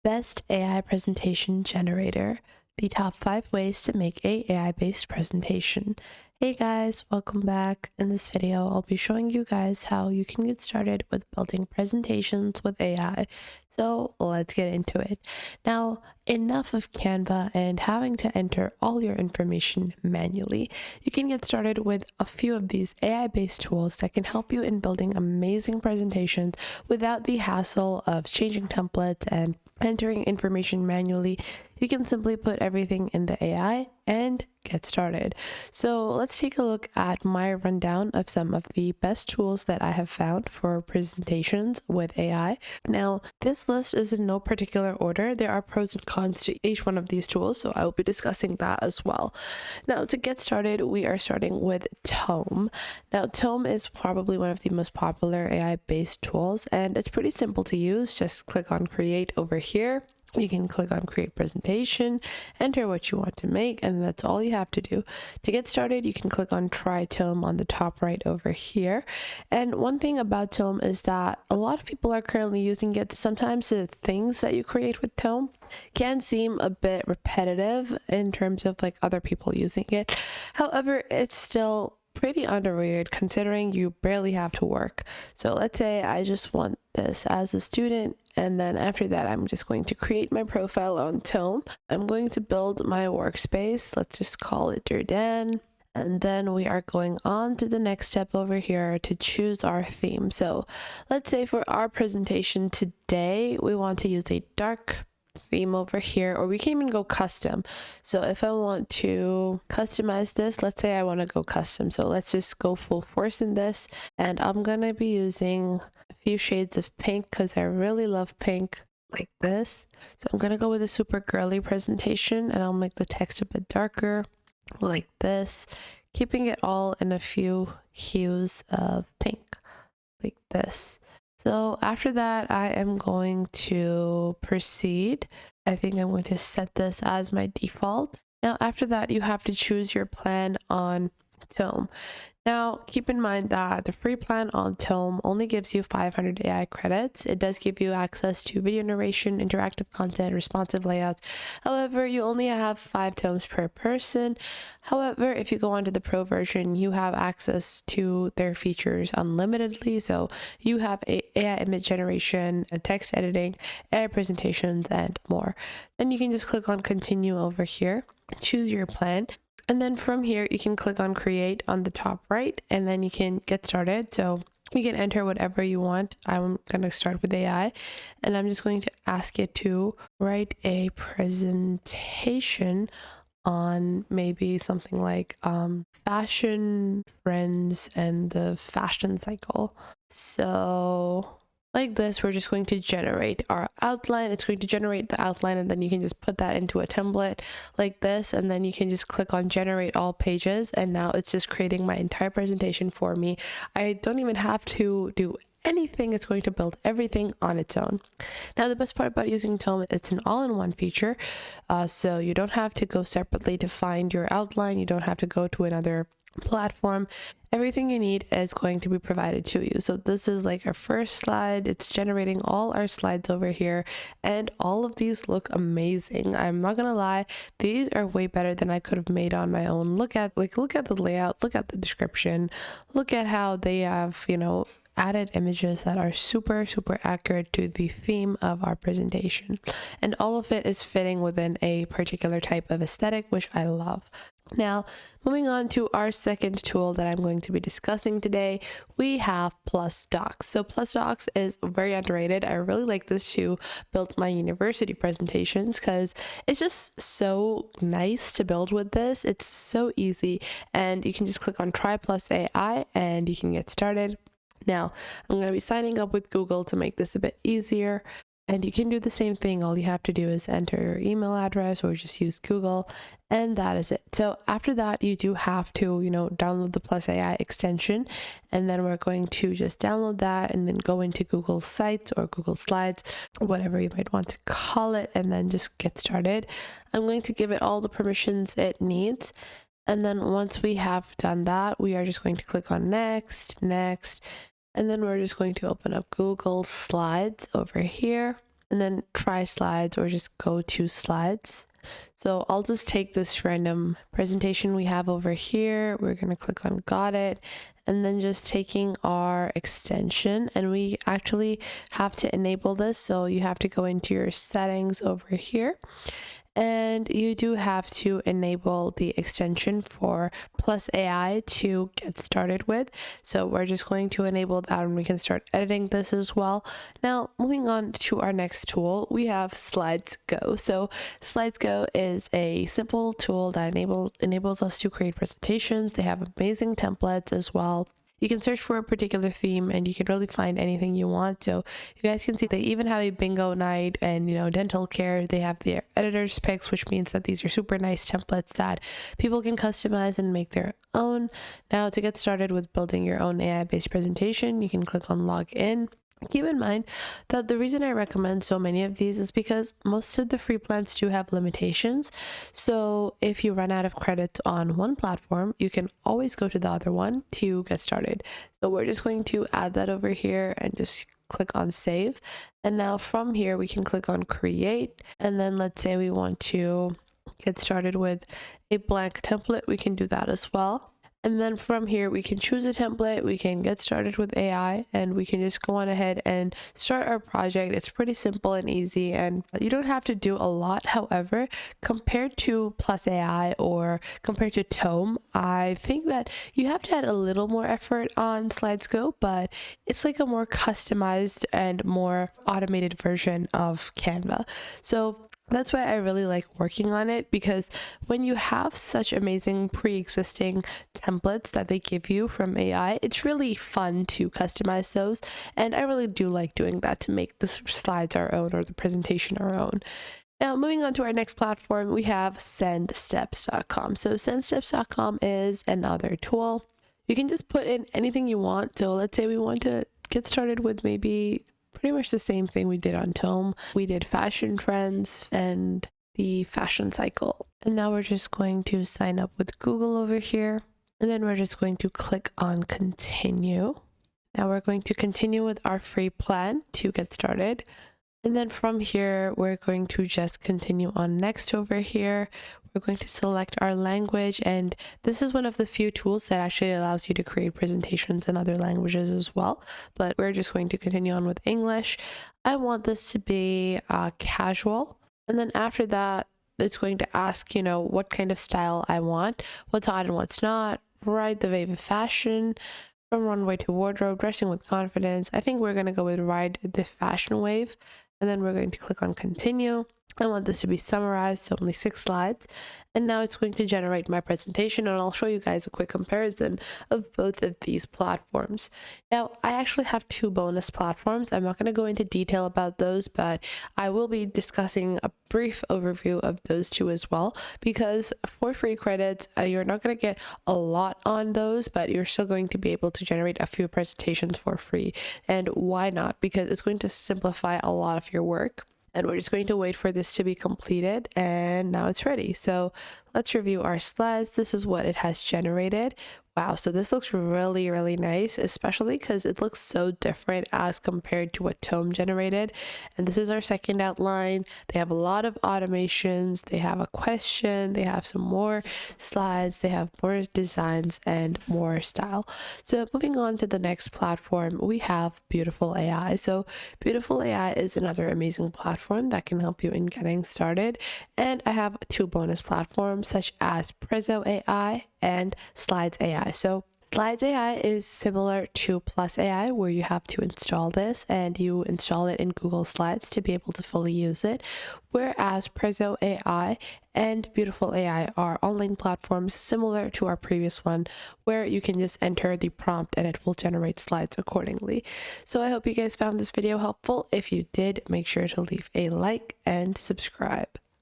Best AI presentation generator. The top 5 ways to make a AI-based presentation. Hey guys, welcome back. In this video, I'll be showing you guys how you can get started with building presentations with AI. So let's get into it. Now, enough of Canva and having to enter all your information manually. You can get started with a few of these AI-based tools that can help you in building amazing presentations without the hassle of changing templates and entering information manually. You can simply put everything in the AI and get started. So let's take a look at my rundown of some of the best tools that I have found for presentations with AI. Now, this list is in no particular order. There are pros and cons to each one of these tools, so I will be discussing that as well. Now, to get started, we are starting with Tome. Now, Tome is probably one of the most popular AI-based tools, and it's pretty simple to use. Just click on Create over here. You can click on Create Presentation, enter what you want to make, and that's all you have to do. To get started, you can click on Try Tome on the top right over here. And one thing about Tome is that a lot of people are currently using it. Sometimes the things that you create with Tome can seem a bit repetitive in terms of like other people using it. However, it's still pretty underrated considering you barely have to work. So let's say I just want this as a student, and then after that I'm just going to create my profile on Tome. I'm going to build my workspace. Let's just call it Jordan. And then we are going on to the next step over here to choose our theme. So let's say for our presentation today, we want to use a dark theme over here, or we can even go custom. So if I want to customize this, let's say I want to go custom, so let's just go full force in this, and I'm gonna be using a few shades of pink because I really love pink, like this. So I'm gonna go with a super girly presentation, and I'll make the text a bit darker like this, keeping it all in a few hues of pink like this. So after that, I am going to proceed. I think I'm going to set this as my default. Now, after that, you have to choose your plan on Tome. Now, keep in mind that the free plan on Tome only gives you 500 AI credits. It does give you access to video narration, interactive content, responsive layouts. However, you only have 5 tomes per person. However, if you go onto the pro version, you have access to their features unlimitedly. So you have AI image generation, text editing, AI presentations, and more. Then you can just click on continue over here, choose your plan. And then from here, you can click on Create on the top right, and then you can get started. So you can enter whatever you want. I'm going to start with AI, and I'm just going to ask it to write a presentation on maybe something like fashion trends and the fashion cycle. So like this, we're just going to generate our outline. It's going to generate the outline, and then you can just put that into a template like this, and then you can just click on generate all pages, and now it's just creating my entire presentation for me. I don't even have to do anything. It's going to build everything on its own. Now, the best part about using Tome, it's an all-in-one feature, so you don't have to go separately to find your outline. You don't have to go to another platform. Everything you need is going to be provided to you. So this is like our first slide. It's generating all our slides over here, and all of these look amazing. I'm not gonna lie, these are way better than I could have made on my own. Look at the layout, look at the description, look at how they have, added images that are super accurate to the theme of our presentation, and all of it is fitting within a particular type of aesthetic, which I love. Now, moving on to our second tool that I'm going to be discussing today, we have Plus Docs. So Plus Docs is very underrated. I really like this to build my university presentations because it's just so nice to build with this. It's so easy, and you can just click on Try Plus AI and you can get started. Now, I'm going to be signing up with Google to make this a bit easier, and you can do the same thing. All you have to do is enter your email address or just use Google, and that is it. So after that, you do have to, download the Plus AI extension, and then we're going to just download that and then go into Google Sites or Google Slides, whatever you might want to call it, and then just get started. I'm going to give it all the permissions it needs. And then once we have done that, we are just going to click on next, and then we're just going to open up Google Slides over here. and then try slides or just go to slides. So I'll just take this random presentation we have over here. We're going to click on got it, and then just taking our extension, and we actually have to enable this. So you have to go into your settings over here, and you do have to enable the extension for Plus AI to get started with. So we're just going to enable that, and we can start editing this as well. Now, moving on to our next tool, we have Slides Go. So Slides Go is a simple tool that enables us to create presentations. They have amazing templates as well. You can search for a particular theme and you can really find anything you want. So you guys can see they even have a bingo night and, dental care. They have their editor's picks, which means that these are super nice templates that people can customize and make their own. Now, to get started with building your own AI-based presentation, you can click on log in. Keep in mind that the reason I recommend so many of these is because most of the free plans do have limitations. So if you run out of credits on one platform, you can always go to the other one to get started. So we're just going to add that over here and just click on save. And now from here, we can click on create. And then let's say we want to get started with a blank template. We can do that as well. And then from here, we can choose a template, we can get started with AI, and we can just go on ahead and start our project. It's pretty simple and easy, and you don't have to do a lot. However, compared to Plus AI or compared to Tome, I think that you have to add a little more effort on Slides Go, but it's like a more customized and more automated version of Canva. So that's why I really like working on it, because when you have such amazing pre-existing templates that they give you from AI, it's really fun to customize those. And I really do like doing that to make the slides our own or the presentation our own. Now, moving on to our next platform, we have sendsteps.com. So sendsteps.com is another tool. You can just put in anything you want. So let's say we want to get started with maybe pretty much the same thing we did on Tome. We did fashion trends and the fashion cycle. And now we're just going to sign up with Google over here. And then we're just going to click on continue. Now we're going to continue with our free plan to get started. And then from here, we're going to just continue on next over here. We're going to select our language, and this is one of the few tools that actually allows you to create presentations in other languages as well, but we're just going to continue on with English. I want this to be casual, and then after that, it's going to ask, what kind of style I want, what's hot and what's not, ride the wave of fashion, from runway to wardrobe, dressing with confidence. I think we're going to go with ride the fashion wave. And then we're going to click on continue. I want this to be summarized, so only 6 slides. And now it's going to generate my presentation, and I'll show you guys a quick comparison of both of these platforms. Now, I actually have 2 bonus platforms. I'm not going to go into detail about those, but I will be discussing a brief overview of those 2 as well, because for free credits, you're not going to get a lot on those, but you're still going to be able to generate a few presentations for free. And why not? Because it's going to simplify a lot of your work. And we're just going to wait for this to be completed, and now it's ready. So let's review our slides. This is what it has generated. Wow, so this looks really, really nice, especially because it looks so different as compared to what Tome generated. And this is our second outline. They have a lot of automations. They have a question. They have some more slides. They have more designs and more style. So moving on to the next platform, we have Beautiful AI. So Beautiful AI is another amazing platform that can help you in getting started. And I have 2 bonus platforms such as Prezo AI and Slides AI. So Slides AI is similar to Plus AI, where you have to install this and you install it in Google Slides to be able to fully use it, whereas Prezo AI and Beautiful AI are online platforms similar to our previous one, where you can just enter the prompt and it will generate slides accordingly. So I hope you guys found this video helpful. If you did, make sure to leave a like and subscribe.